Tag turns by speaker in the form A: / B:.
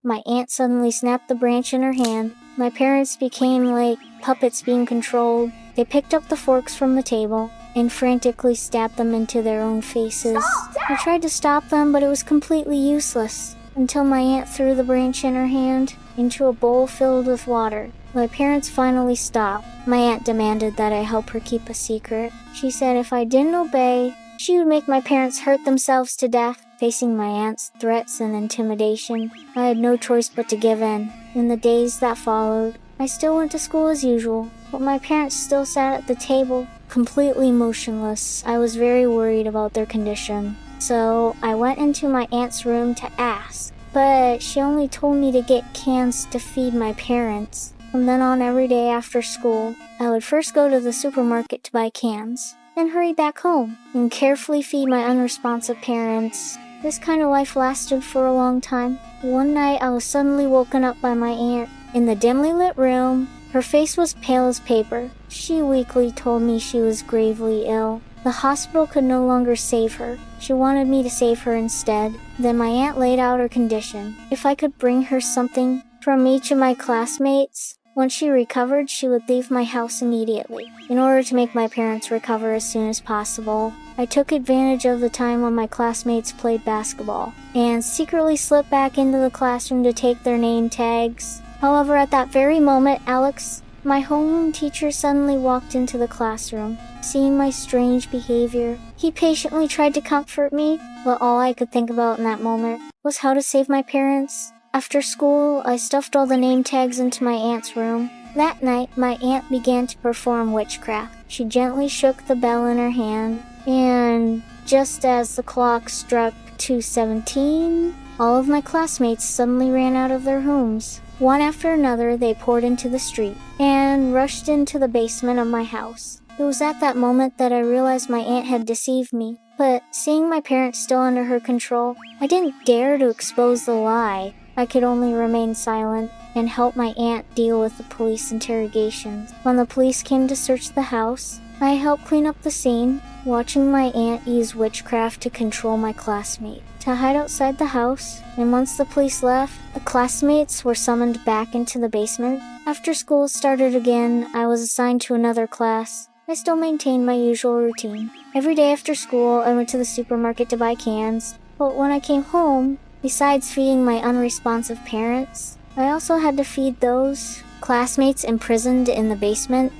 A: my aunt suddenly snapped the branch in her hand. My parents became like puppets being controlled. They picked up the forks from the table and frantically stabbed them into their own faces. I tried to stop them, but it was completely useless until my aunt threw the branch in her hand into a bowl filled with water. My parents finally stopped. My aunt demanded that I help her keep a secret. She said if I didn't obey, she would make my parents hurt themselves to death. Facing my aunt's threats and intimidation, I had no choice but to give in. In the days that followed, I still went to school as usual, but my parents still sat at the table, completely motionless. I was very worried about their condition. So I went into my aunt's room to ask, but she only told me to get cans to feed my parents. From then on, every day after school, I would first go to the supermarket to buy cans, then hurry back home and carefully feed my unresponsive parents. This kind of life lasted for a long time. One night, I was suddenly woken up by my aunt. In the dimly lit room, her face was pale as paper. She weakly told me she was gravely ill. The hospital could no longer save her. She wanted me to save her instead. Then my aunt laid out her condition. If I could bring her something from each of my classmates, once she recovered, she would leave my house immediately. In order to make my parents recover as soon as possible, I took advantage of the time when my classmates played basketball and secretly slipped back into the classroom to take their name tags. However, at that very moment, Alex, my homeroom teacher, suddenly walked into the classroom. Seeing my strange behavior, he patiently tried to comfort me, but all I could think about in that moment was how to save my parents. After school, I stuffed all the name tags into my aunt's room. That night, my aunt began to perform witchcraft. She gently shook the bell in her hand, and just as the clock struck 2:17, all of my classmates suddenly ran out of their homes. One after another, they poured into the street and rushed into the basement of my house. It was at that moment that I realized my aunt had deceived me. But seeing my parents still under her control, I didn't dare to expose the lie. I could only remain silent and help my aunt deal with the police interrogations. When the police came to search the house, I helped clean up the scene, watching my aunt use witchcraft to control my classmate to hide outside the house. And once the police left, the classmates were summoned back into the basement. After school started again, I was assigned to another class. I still maintained my usual routine. Every day after school, I went to the supermarket to buy cans. But when I came home, besides feeding my unresponsive parents, I also had to feed those classmates imprisoned in the basement.